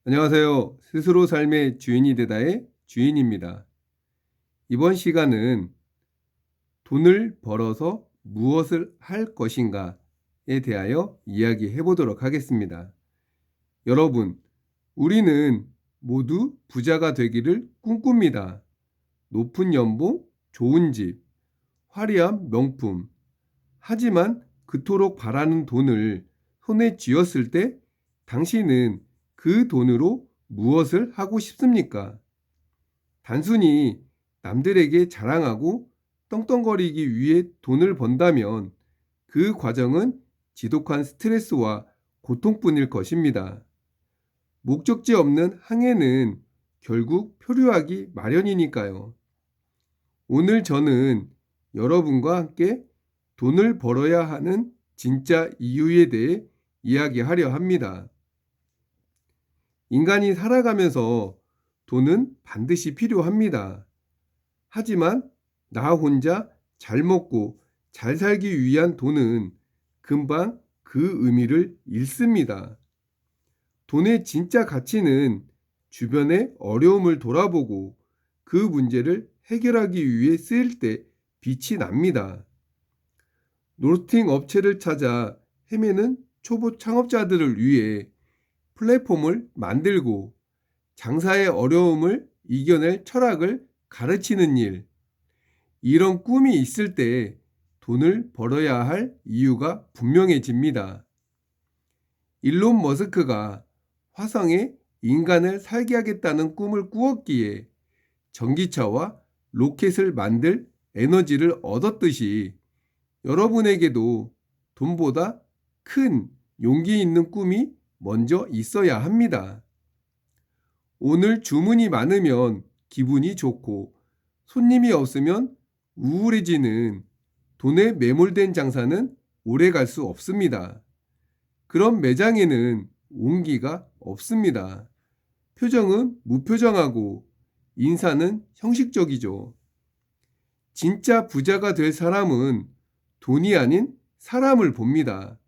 안녕하세요. 스스로 삶의 주인이 되다의 주인입니다. 이번 시간은 돈을 벌어서 무엇을 할 것인가에 대하여 이야기해 보도록 하겠습니다. 여러분, 우리는 모두 부자가 되기를 꿈꿉니다. 높은 연봉, 좋은 집, 화려한 명품. 하지만 그토록 바라는 돈을 손에 쥐었을 때 당신은 그 돈으로 무엇을 하고 싶습니까? 단순히 남들에게 자랑하고 떵떵거리기 위해 돈을 번다면 그 과정은 지독한 스트레스와 고통뿐일 것입니다. 목적지 없는 항해는 결국 표류하기 마련이니까요. 오늘 저는 여러분과 함께 돈을 벌어야 하는 진짜 이유에 대해 이야기하려 합니다. 인간이 살아가면서 돈은 반드시 필요합니다. 하지만 나 혼자 잘 먹고 잘 살기 위한 돈은 금방 그 의미를 잃습니다. 돈의 진짜 가치는 주변의 어려움을 돌아보고 그 문제를 해결하기 위해 쓰일 때 빛이 납니다. 노스팅 업체를 찾아 헤매는 초보 창업자들을 위해 플랫폼을 만들고 장사의 어려움을 이겨낼 철학을 가르치는 일. 이런 꿈이 있을 때 돈을 벌어야 할 이유가 분명해집니다. 일론 머스크가 화성에 인간을 살게 하겠다는 꿈을 꾸었기에 전기차와 로켓을 만들 에너지를 얻었듯이 여러분에게도 돈보다 큰 용기 있는 꿈이 먼저 있어야 합니다. 오늘 주문이 많으면 기분이 좋고 손님이 없으면 우울해지는 돈에 매몰된 장사는 오래 갈 수 없습니다. 그런 매장에는 온기가 없습니다. 표정은 무표정하고 인사는 형식적이죠. 진짜 부자가 될 사람은 돈이 아닌 사람을 봅니다.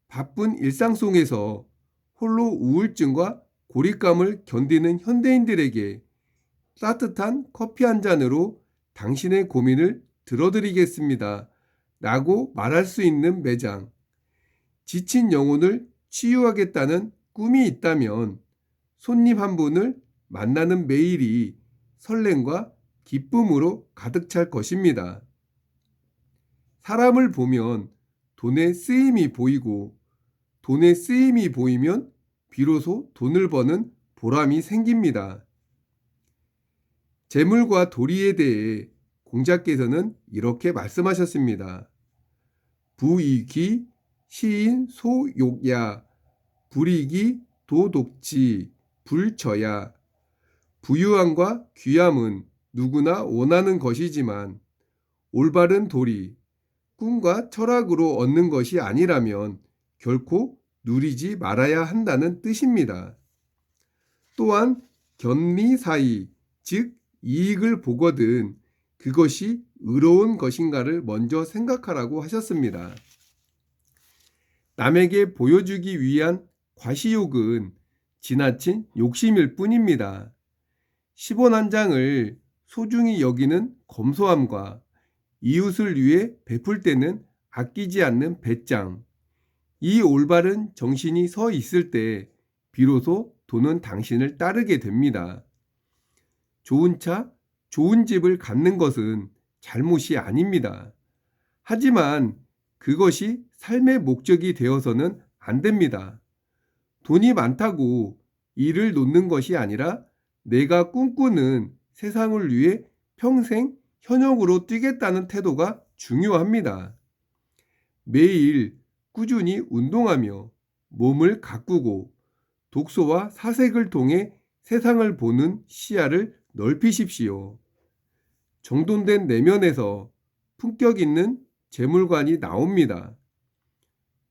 바쁜 일상 속에서 홀로 우울증과 고립감을 견디는 현대인들에게 따뜻한 커피 한 잔으로 당신의 고민을 들어드리겠습니다. 라고 말할 수 있는 매장. 지친 영혼을 치유하겠다는 꿈이 있다면 손님 한 분을 만나는 매일이 설렘과 기쁨으로 가득 찰 것입니다. 사람을 보면 돈의 쓰임이 보이고 돈의 쓰임이 보이면 비로소 돈을 버는 보람이 생깁니다. 재물과 도리에 대해 공자께서는 이렇게 말씀하셨습니다. 부이기 시인 소욕야 불이기 도독지 불처야. 부유함과 귀함은 누구나 원하는 것이지만 올바른 도리, 꿈과 철학으로 얻는 것이 아니라면 결코 누리지 말아야 한다는 뜻입니다. 또한 견리사의, 즉 이익을 보거든 그것이 의로운 것인가를 먼저 생각하라고 하셨습니다. 남에게 보여주기 위한 과시욕은 지나친 욕심일 뿐입니다. 10원 한 장을 소중히 여기는 검소함과 이웃을 위해 베풀 때는 아끼지 않는 배짱, 이 올바른 정신이 서 있을 때 비로소 돈은 당신을 따르게 됩니다. 좋은 차, 좋은 집을 갖는 것은 잘못이 아닙니다. 하지만 그것이 삶의 목적이 되어서는 안 됩니다. 돈이 많다고 일을 놓는 것이 아니라 내가 꿈꾸는 세상을 위해 평생 현역으로 뛰겠다는 태도가 중요합니다. 매일 꾸준히 운동하며 몸을 가꾸고 독서와 사색을 통해 세상을 보는 시야를 넓히십시오. 정돈된 내면에서 품격 있는 재물관이 나옵니다.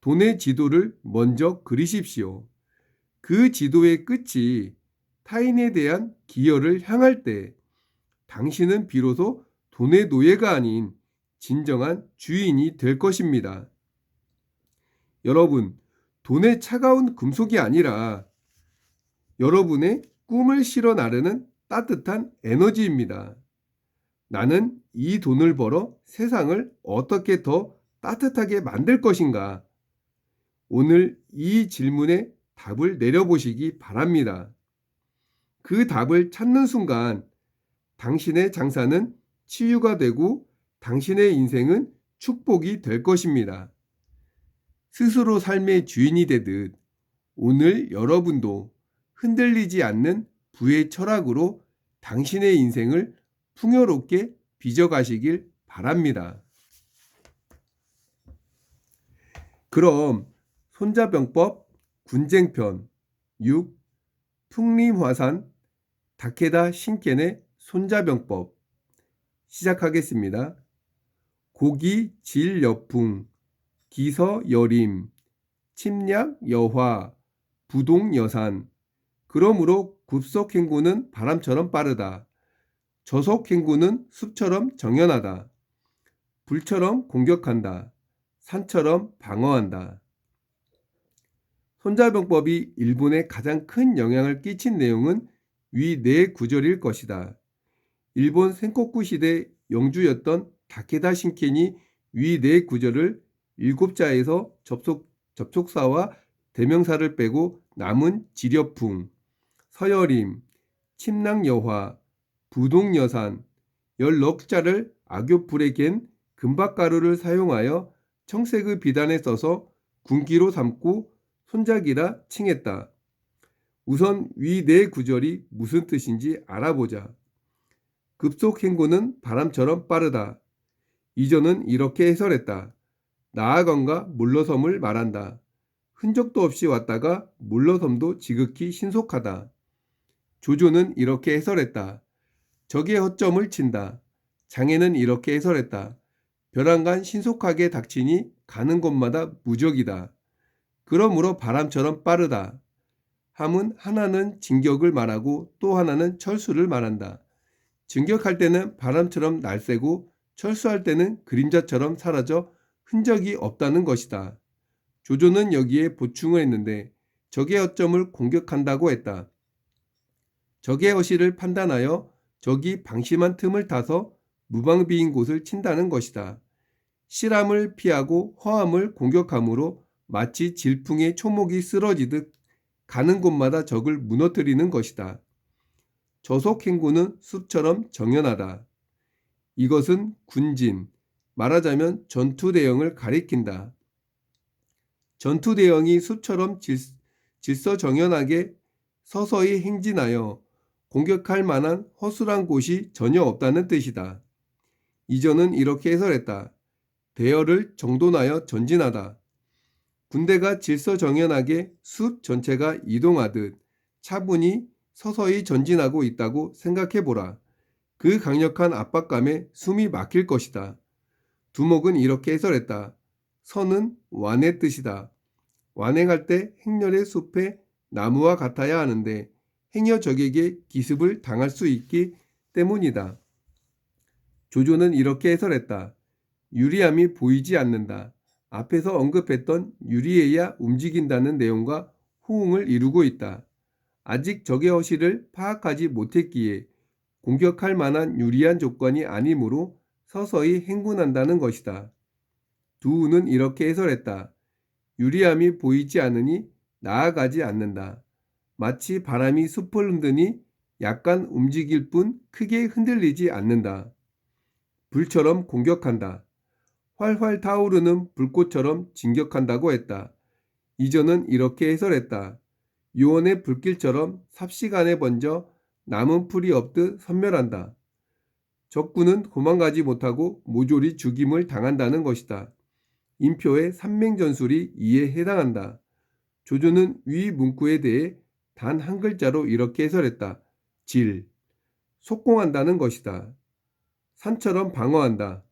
돈의 지도를 먼저 그리십시오. 그 지도의 끝이 타인에 대한 기여를 향할 때 당신은 비로소 돈의 노예가 아닌 진정한 주인이 될 것입니다. 여러분, 돈의 차가운 금속이 아니라 여러분의 꿈을 실어 나르는 따뜻한 에너지입니다. 나는 이 돈을 벌어 세상을 어떻게 더 따뜻하게 만들 것인가? 오늘 이 질문에 답을 내려보시기 바랍니다. 그 답을 찾는 순간 당신의 장사는 치유가 되고 당신의 인생은 축복이 될 것입니다. 스스로 삶의 주인이 되듯 오늘 여러분도 흔들리지 않는 부의 철학으로 당신의 인생을 풍요롭게 빚어가시길 바랍니다. 그럼 손자병법 군쟁편 6. 풍림화산 다케다 신켄의 손자병법 시작하겠습니다. 고기 질여풍 기서여림 침략여화 부동여산 그러므로 급속행군은 바람처럼 빠르다. 저속행군은 숲처럼 정연하다. 불처럼 공격한다. 산처럼 방어한다. 손자병법이 일본에 가장 큰 영향을 끼친 내용은 위 네 구절일 것이다. 일본 센코쿠 시대 영주였던 다케다 신켄이 위 네 구절을 7자에서 접속사와 대명사를 빼고 남은 지려풍, 서여림, 침낭여화, 부동여산, 16자를 악교풀에 갠 금박가루를 사용하여 청색의 비단에 써서 군기로 삼고 손잡이라 칭했다. 우선 위 네 구절이 무슨 뜻인지 알아보자. 급속행군은 바람처럼 빠르다. 이전은 이렇게 해설했다. 나아간과 물러섬을 말한다. 흔적도 없이 왔다가 물러섬도 지극히 신속하다. 조조는 이렇게 해설했다. 적의 허점을 친다. 장애는 이렇게 해설했다. 벼랑간 신속하게 닥치니 가는 곳마다 무적이다. 그러므로 바람처럼 빠르다. 함은 하나는 진격을 말하고 또 하나는 철수를 말한다. 진격할 때는 바람처럼 날새고 철수할 때는 그림자처럼 사라져 흔적이 없다는 것이다. 조조는 여기에 보충을 했는데 적의 허점을 공격한다고 했다. 적의 허실을 판단하여 적이 방심한 틈을 타서 무방비인 곳을 친다는 것이다. 실함을 피하고 허함을 공격함으로 마치 질풍에 초목이 쓰러지듯 가는 곳마다 적을 무너뜨리는 것이다. 저속행군은 숲처럼 정연하다. 이것은 군진, 말하자면 전투대형을 가리킨다. 전투대형이 숲처럼 질서정연하게 서서히 행진하여 공격할 만한 허술한 곳이 전혀 없다는 뜻이다. 이전은 이렇게 해설했다. 대열을 정돈하여 전진하다. 군대가 질서정연하게 숲 전체가 이동하듯 차분히 서서히 전진하고 있다고 생각해보라. 그 강력한 압박감에 숨이 막힐 것이다. 두목은 이렇게 해설했다. 선은 완의 뜻이다. 완행할 때 행렬의 숲에 나무와 같아야 하는데 행여 적에게 기습을 당할 수 있기 때문이다. 조조는 이렇게 해설했다. 유리함이 보이지 않는다. 앞에서 언급했던 유리해야 움직인다는 내용과 호응을 이루고 있다. 아직 적의 허실을 파악하지 못했기에 공격할 만한 유리한 조건이 아니므로 서서히 행군한다는 것이다. 두우는 이렇게 해설했다. 유리함이 보이지 않으니 나아가지 않는다. 마치 바람이 숲을 흔드니 약간 움직일 뿐 크게 흔들리지 않는다. 불처럼 공격한다. 활활 타오르는 불꽃처럼 진격한다고 했다. 이전은 이렇게 해설했다. 요원의 불길처럼 삽시간에 번져 남은 풀이 없듯 선멸한다. 적군은 도망가지 못하고 모조리 죽임을 당한다는 것이다. 인표의 산맹전술이 이에 해당한다. 조조는 위 문구에 대해 단 한 글자로 이렇게 해설했다. 질, 속공한다는 것이다. 산처럼 방어한다.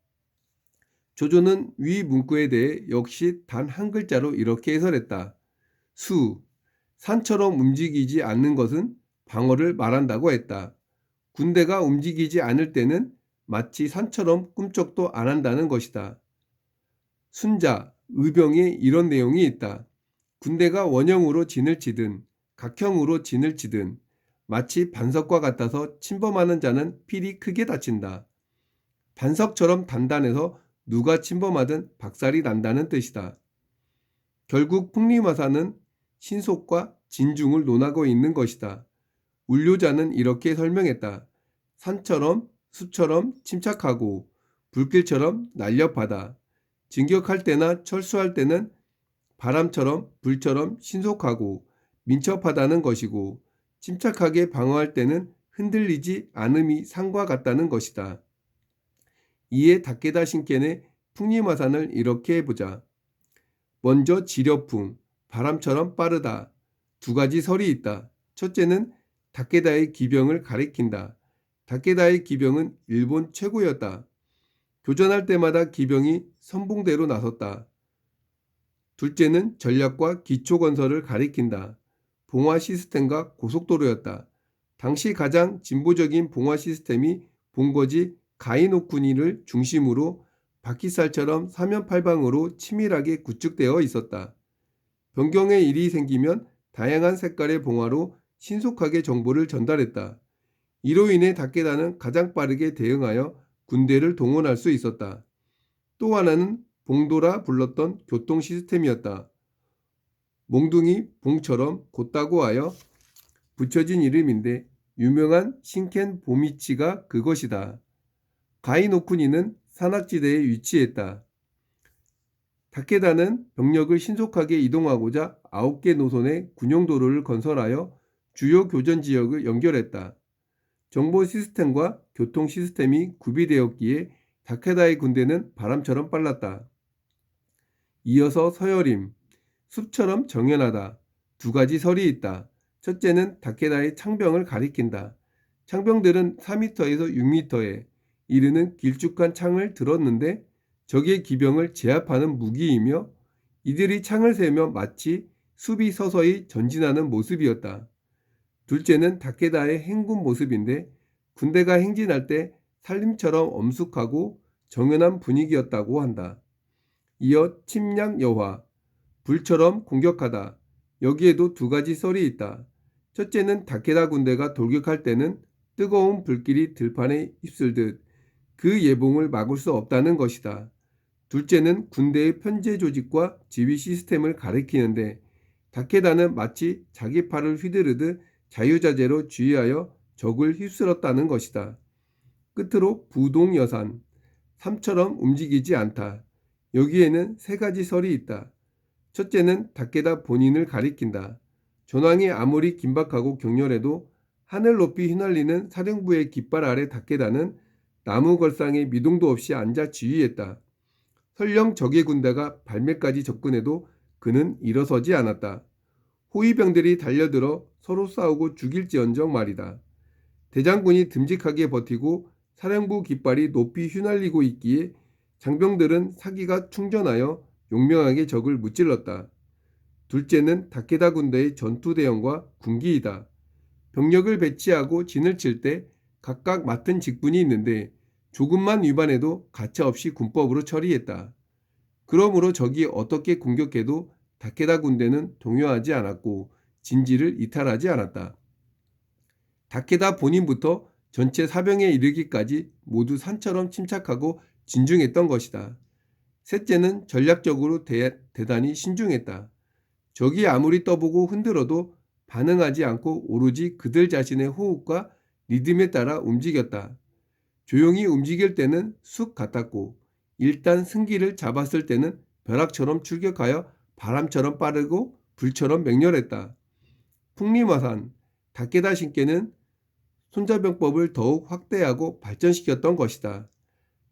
조조는 위 문구에 대해 역시 단 한 글자로 이렇게 해설했다. 수, 산처럼 움직이지 않는 것은 방어를 말한다고 했다. 군대가 움직이지 않을 때는 마치 산처럼 꿈쩍도 안 한다는 것이다. 순자, 의병에 이런 내용이 있다. 군대가 원형으로 진을 치든 각형으로 진을 치든 마치 반석과 같아서 침범하는 자는 필히 크게 다친다. 반석처럼 단단해서 누가 침범하든 박살이 난다는 뜻이다. 결국 풍림화산은 신속과 진중을 논하고 있는 것이다. 운료자는 이렇게 설명했다. 산처럼 숲처럼 침착하고 불길처럼 날렵하다. 진격할 때나 철수할 때는 바람처럼 불처럼 신속하고 민첩하다는 것이고 침착하게 방어할 때는 흔들리지 않음이 산과 같다는 것이다. 이에 다케다 신겐의 풍림화산을 이렇게 해보자. 먼저 지려풍, 바람처럼 빠르다. 두 가지 설이 있다. 첫째는 다케다의 기병을 가리킨다. 다케다의 기병은 일본 최고였다. 교전할 때마다 기병이 선봉대로 나섰다. 둘째는 전략과 기초건설을 가리킨다. 봉화 시스템과 고속도로였다. 당시 가장 진보적인 봉화 시스템이 본거지 가이노쿠니를 중심으로 바퀴살처럼 사면팔방으로 치밀하게 구축되어 있었다. 변경의 일이 생기면 다양한 색깔의 봉화로 신속하게 정보를 전달했다. 이로 인해 다케다는 가장 빠르게 대응하여 군대를 동원할 수 있었다. 또 하나는 봉도라 불렀던 교통 시스템이었다. 몽둥이 봉처럼 곧다고 하여 붙여진 이름인데 유명한 신켄 보미치가 그것이다. 가이노쿠니는 산악지대에 위치했다. 다케다는 병력을 신속하게 이동하고자 9개 노선의 군용도로를 건설하여 주요 교전 지역을 연결했다. 정보 시스템과 교통 시스템이 구비되었기에 다케다의 군대는 바람처럼 빨랐다. 이어서 서여림, 숲처럼 정연하다. 두 가지 설이 있다. 첫째는 다케다의 창병을 가리킨다. 창병들은 4m에서 6m에 이르는 길쭉한 창을 들었는데 적의 기병을 제압하는 무기이며 이들이 창을 세며 마치 숲이 서서히 전진하는 모습이었다. 둘째는 다케다의 행군 모습인데 군대가 행진할 때 살림처럼 엄숙하고 정연한 분위기였다고 한다. 이어 침략 여화, 불처럼 공격하다. 여기에도 두 가지 썰이 있다. 첫째는 다케다 군대가 돌격할 때는 뜨거운 불길이 들판에 휩쓸듯 그 예봉을 막을 수 없다는 것이다. 둘째는 군대의 편제 조직과 지휘 시스템을 가리키는데 다케다는 마치 자기 팔을 휘두르듯 자유자재로 지휘하여 적을 휩쓸었다는 것이다. 끝으로 부동여산, 삶처럼 움직이지 않다. 여기에는 세 가지 설이 있다. 첫째는 다케다 본인을 가리킨다. 전황이 아무리 긴박하고 격렬해도 하늘 높이 휘날리는 사령부의 깃발 아래 다케다는 나무 걸상에 미동도 없이 앉아 지휘했다. 설령 적의 군대가 발매까지 접근해도 그는 일어서지 않았다. 호위병들이 달려들어 서로 싸우고 죽일지언정 말이다. 대장군이 듬직하게 버티고 사령부 깃발이 높이 휘날리고 있기에 장병들은 사기가 충전하여 용맹하게 적을 무찔렀다. 둘째는 다케다 군대의 전투 대형과 군기이다. 병력을 배치하고 진을 칠 때 각각 맡은 직분이 있는데 조금만 위반해도 가차없이 군법으로 처리했다. 그러므로 적이 어떻게 공격해도 다케다 군대는 동요하지 않았고 진지를 이탈하지 않았다. 다케다 본인부터 전체 사병에 이르기까지 모두 산처럼 침착하고 진중했던 것이다. 셋째는 전략적으로 대단히 신중했다. 적이 아무리 떠보고 흔들어도 반응하지 않고 오로지 그들 자신의 호흡과 리듬에 따라 움직였다. 조용히 움직일 때는 쑥 같았고 일단 승기를 잡았을 때는 벼락처럼 출격하여 바람처럼 빠르고 불처럼 맹렬했다. 풍림화산, 다케다 신께는 손자병법을 더욱 확대하고 발전시켰던 것이다.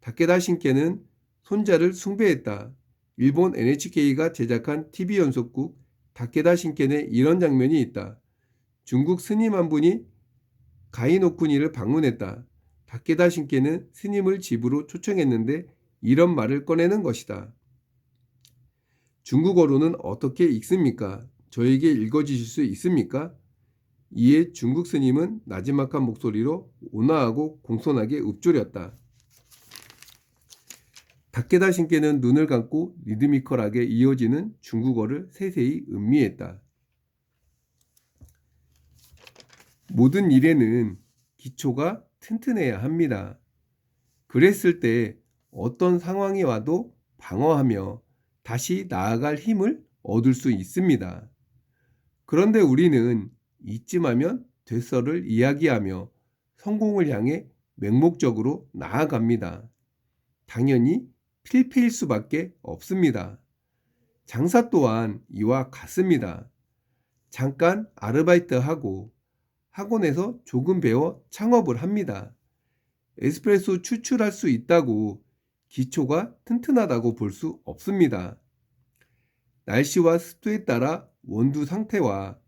다케다 신께는 손자를 숭배했다. 일본 NHK가 제작한 TV 연속극 다케다 신켄에 이런 장면이 있다. 중국 스님 한 분이 가이노쿠니를 방문했다. 다케다 신께는 스님을 집으로 초청했는데 이런 말을 꺼내는 것이다. 중국어로는 어떻게 읽습니까? 저에게 읽어주실 수 있습니까? 이에 중국 스님은 나지막한 목소리로 온화하고 공손하게 읊조렸다. 다케다 신께는 눈을 감고 리드미컬하게 이어지는 중국어를 세세히 음미했다. 모든 일에는 기초가 튼튼해야 합니다. 그랬을 때 어떤 상황이 와도 방어하며 다시 나아갈 힘을 얻을 수 있습니다. 그런데 우리는 이쯤하면 됐어를 이야기하며 성공을 향해 맹목적으로 나아갑니다. 당연히 필패일 수밖에 없습니다. 장사 또한 이와 같습니다. 잠깐 아르바이트하고 학원에서 조금 배워 창업을 합니다. 에스프레소 추출할 수 있다고 기초가 튼튼하다고 볼 수 없습니다. 날씨와 습도에 따라 원두 상태와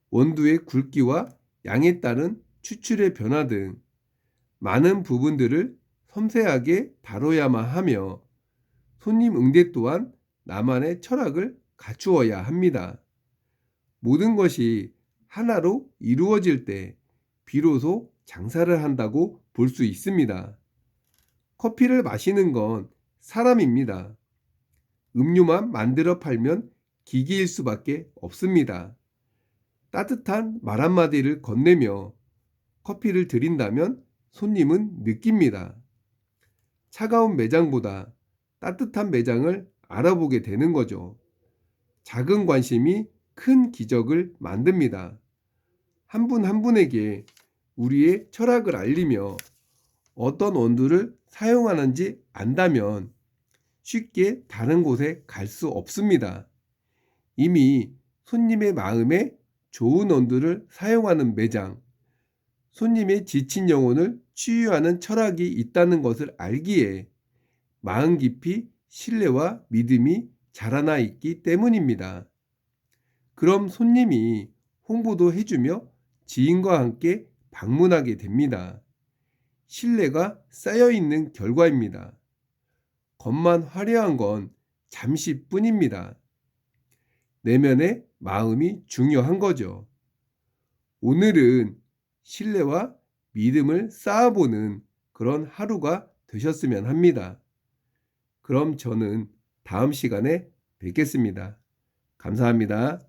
원두의 굵기와 양에 따른 추출의 변화 등 많은 부분들을 섬세하게 다뤄야만 하며 손님 응대 또한 나만의 철학을 갖추어야 합니다. 모든 것이 하나로 이루어질 때 비로소 장사를 한다고 볼 수 있습니다. 커피를 마시는 건 사람입니다. 음료만 만들어 팔면 기계일 수밖에 없습니다. 따뜻한 말 한마디를 건네며 커피를 드린다면 손님은 느낍니다. 차가운 매장보다 따뜻한 매장을 알아보게 되는 거죠. 작은 관심이 큰 기적을 만듭니다. 한 분 한 분에게 우리의 철학을 알리며 어떤 원두를 사용하는지 안다면 쉽게 다른 곳에 갈 수 없습니다. 이미 손님의 마음에 좋은 원두를 사용하는 매장, 손님의 지친 영혼을 치유하는 철학이 있다는 것을 알기에 마음 깊이 신뢰와 믿음이 자라나 있기 때문입니다. 그럼 손님이 홍보도 해주며 지인과 함께 방문하게 됩니다. 신뢰가 쌓여 있는 결과입니다. 겉만 화려한 건 잠시뿐입니다. 내면의 마음이 중요한 거죠. 오늘은 신뢰와 믿음을 쌓아보는 그런 하루가 되셨으면 합니다. 그럼 저는 다음 시간에 뵙겠습니다. 감사합니다.